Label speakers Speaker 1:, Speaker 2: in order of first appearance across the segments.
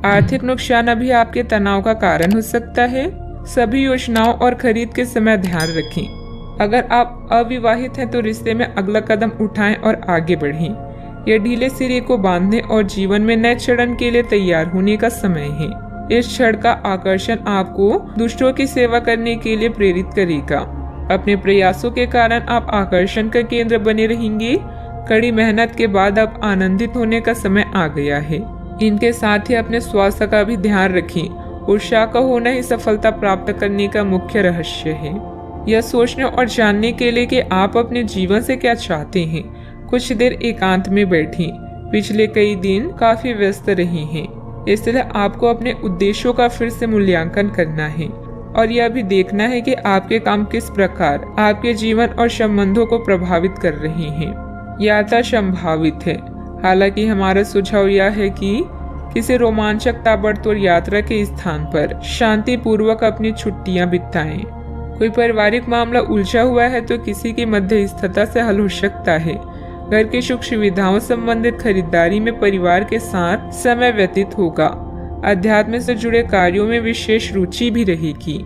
Speaker 1: आर्थिक नुकसान अभी आपके तनाव का कारण हो सकता है। सभी योजनाओं और खरीद के समय ध्यान रखें। अगर आप अविवाहित हैं तो रिश्ते में अगला कदम उठाएं और आगे बढ़ें। यह ढीले सिरे को बांधने और जीवन में नए चरण के लिए तैयार होने का समय है। इस क्षण का आकर्षण आपको दूसरों की सेवा करने के लिए प्रेरित करेगा। अपने प्रयासों के कारण आप आकर्षण का केंद्र बने रहेंगे। कड़ी मेहनत के बाद अब आनंदित होने का समय आ गया है। इनके साथ ही अपने स्वास्थ्य का भी ध्यान रखें। उत्साह का होना ही सफलता प्राप्त करने का मुख्य रहस्य है। यह सोचने और जानने के लिए कि आप अपने जीवन से क्या चाहते हैं, कुछ देर एकांत में बैठें। पिछले कई दिन काफी व्यस्त रहे हैं, इसलिए आपको अपने उद्देश्यों का फिर से मूल्यांकन करना है और यह भी देखना है कि आपके काम किस प्रकार आपके जीवन और संबंधों को प्रभावित कर रहे हैं। यात्रा संभावित है, हालांकि हमारा सुझाव यह है कि किसी रोमांचक ताबड़तोड़ यात्रा के स्थान पर शांति पूर्वक अपनी छुट्टियां बिताएं। कोई पारिवारिक मामला उलझा हुआ है तो किसी की मध्यस्थता से हल हो सकता है। घर की सुख सुविधाओं संबंधित खरीदारी में परिवार के साथ समय व्यतीत होगा। अध्यात्म से जुड़े कार्यों में विशेष रुचि भी रहेगी।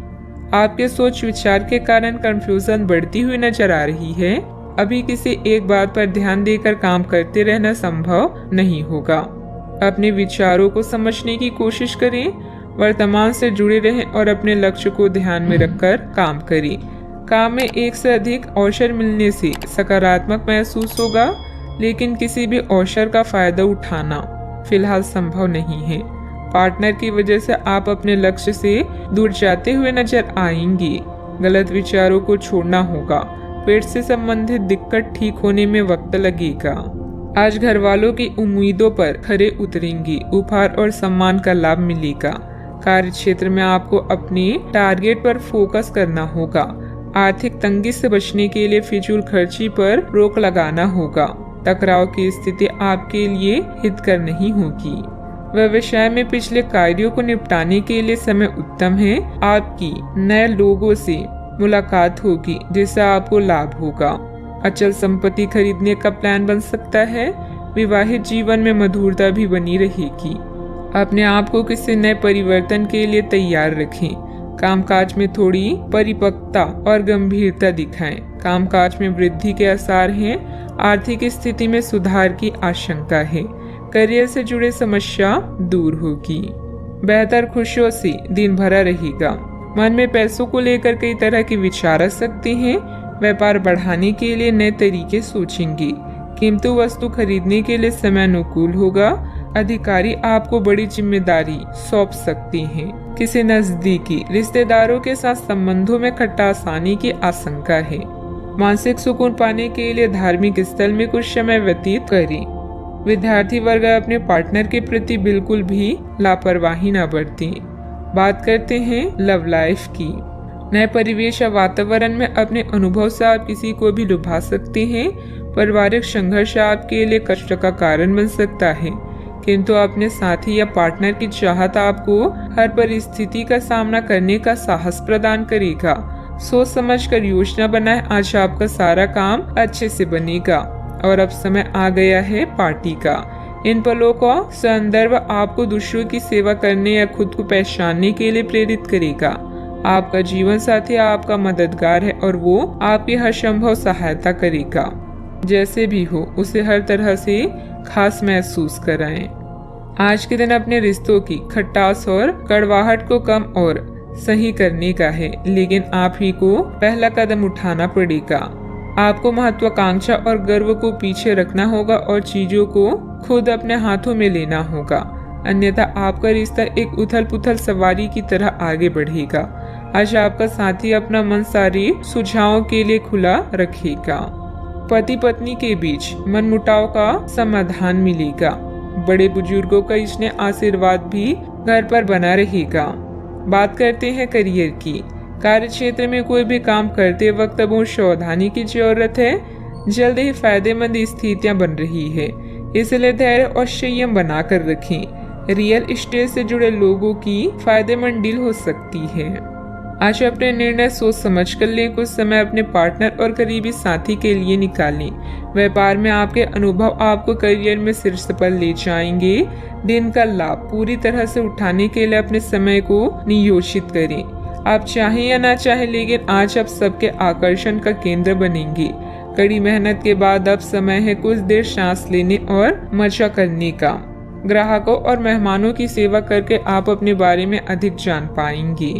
Speaker 1: आपके सोच विचार के कारण कंफ्यूजन बढ़ती हुई नजर आ रही है। अभी किसी एक बात पर ध्यान देकर काम करते रहना संभव नहीं होगा। अपने विचारों को समझने की कोशिश करें, वर्तमान से जुड़े रहें और अपने लक्ष्य को ध्यान में रखकर काम करें। काम में एक से अधिक अवसर मिलने से सकारात्मक महसूस होगा, लेकिन किसी भी अवसर का फायदा उठाना फिलहाल संभव नहीं है। पार्टनर की वजह से आप अपने लक्ष्य से दूर जाते हुए नजर आएंगे। गलत विचारों को छोड़ना होगा। पेट से संबंधित दिक्कत ठीक होने में वक्त लगेगा। आज घर वालों की उम्मीदों पर खरे उतरेंगे। उपहार और सम्मान का लाभ मिलेगा। कार्य क्षेत्र में आपको अपने टारगेट पर फोकस करना होगा। आर्थिक तंगी से बचने के लिए फिजूल खर्ची पर रोक लगाना होगा। टकराव की स्थिति आपके लिए हितकर नहीं होगी। व्यवसाय में पिछले कार्यों को निपटाने के लिए समय उत्तम है। आपकी नए लोगों से मुलाकात होगी जिससे आपको लाभ होगा। अचल संपत्ति खरीदने का प्लान बन सकता है। विवाहित जीवन में मधुरता भी बनी रहेगी। अपने आप को किसी नए परिवर्तन के लिए तैयार रखें। कामकाज में थोड़ी परिपक्वता और गंभीरता दिखाएं। कामकाज में वृद्धि के आसार हैं। आर्थिक स्थिति में सुधार की आशंका है। करियर से जुड़े समस्या दूर होगी। बेहतर खुशियों से दिन भरा रहेगा। मन में पैसों को लेकर कई तरह के विचार आ सकते हैं। व्यापार बढ़ाने के लिए नए तरीके सोचेंगे। कीमती वस्तु खरीदने के लिए समय अनुकूल होगा। अधिकारी आपको बड़ी जिम्मेदारी सौंप सकते हैं। किसी नजदीकी रिश्तेदारों के साथ संबंधों में खटास आने की आशंका है। मानसिक सुकून पाने के लिए धार्मिक स्थल में कुछ समय व्यतीत करें। विद्यार्थी वर्ग अपने पार्टनर के प्रति बिल्कुल भी लापरवाही न बरतें। बात करते हैं लव लाइफ की। नए परिवेश या वातावरण में अपने अनुभव से आप किसी को भी लुभा सकते हैं। पारिवारिक संघर्ष आपके लिए कष्ट का कारण बन सकता है, किंतु अपने साथी या पार्टनर की चाहत आपको हर परिस्थिति का सामना करने का साहस प्रदान करेगा। सोच समझकर योजना बनाएं। आज आपका सारा काम अच्छे से बनेगा और अब समय आ गया है पार्टी का। इन पलों का संदर्भ आपको दूसरों की सेवा करने या खुद को पहचानने के लिए प्रेरित करेगा। आपका जीवन साथी आपका मददगार है और वो आपकी हर संभव सहायता करेगा। जैसे भी हो उसे हर तरह से खास महसूस कराएं। आज के दिन अपने रिश्तों की खटास और कड़वाहट को कम और सही करने का है, लेकिन आप ही को पहला कदम उठाना पड़ेगा। आपको महत्वाकांक्षा और गर्व को पीछे रखना होगा और चीजों को खुद अपने हाथों में लेना होगा, अन्यथा आपका रिश्ता एक उथल पुथल सवारी की तरह आगे बढ़ेगा। आज आपका साथी अपना मन सारे सुझावों के लिए खुला रखेगा। पति पत्नी के बीच मनमुटाव का समाधान मिलेगा। बड़े बुजुर्गों का स्नेह आशीर्वाद भी घर पर बना रहेगा। बात करते हैं करियर की। कार्य क्षेत्र में कोई भी काम करते वक्त बहुत सावधानी की जरूरत है। जल्द ही फायदेमंद स्थितियां बन रही है, इसलिए धैर्य और संयम बनाकर रखें। रियल एस्टेट से जुड़े लोगों की फायदेमंद डील हो सकती है। आज अपने निर्णय सोच समझ कर लें। कुछ समय अपने पार्टनर और करीबी साथी के लिए निकालें। व्यापार में आपके अनुभव आपको करियर में शीर्ष पर ले जाएंगे। दिन का लाभ पूरी तरह से उठाने के लिए अपने समय को नियोजित करें। आप चाहें या ना चाहें, लेकिन आज आप सबके आकर्षण का केंद्र बनेंगे। कड़ी मेहनत के बाद अब समय है कुछ देर सांस लेने और मजा करने का। ग्राहकों और मेहमानों की सेवा करके आप अपने बारे में अधिक जान पाएंगे।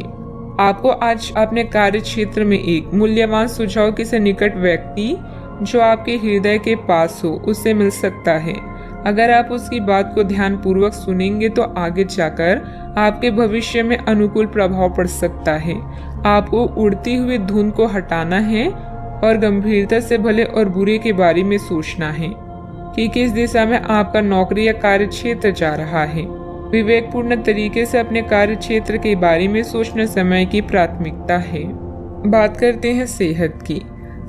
Speaker 1: आपको आज अपने कार्य क्षेत्र में एक मूल्यवान सुझाव किसी निकट व्यक्ति जो आपके हृदय के पास हो उससे मिल सकता है। अगर आप उसकी बात को ध्यान पूर्वक सुनेंगे तो आगे जाकर आपके भविष्य में अनुकूल प्रभाव पड़ सकता है। आपको उड़ती हुई धुन को हटाना है और गंभीरता से भले और बुरे के बारे में सोचना है कि किस दिशा में आपका नौकरी या कार्य क्षेत्र जा रहा है। विवेकपूर्ण तरीके से अपने कार्य क्षेत्र के बारे में सोचना समय की प्राथमिकता है। बात करते हैं सेहत की।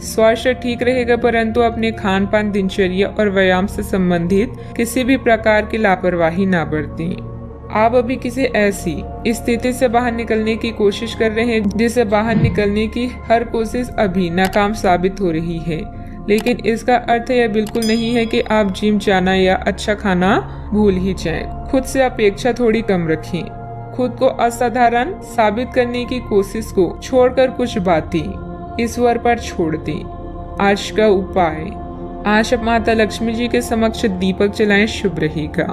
Speaker 1: स्वास्थ्य ठीक रहेगा, परंतु अपने खान पान, दिनचर्या और व्यायाम से संबंधित किसी भी प्रकार की लापरवाही ना बरतें। आप अभी किसी ऐसी स्थिति से बाहर निकलने की कोशिश कर रहे हैं जिससे बाहर निकलने की हर कोशिश अभी नाकाम साबित हो रही है, लेकिन इसका अर्थ यह बिल्कुल नहीं है कि आप जिम जाना या अच्छा खाना भूल ही जाएं। खुद से अपेक्षा थोड़ी कम रखें। खुद को असाधारण साबित करने की कोशिश को छोड़कर कुछ बातें ईश्वर पर छोड़ दें। आज का उपाय, आज आप माता लक्ष्मी जी के समक्ष दीपक जलाएं, शुभ रहेगा।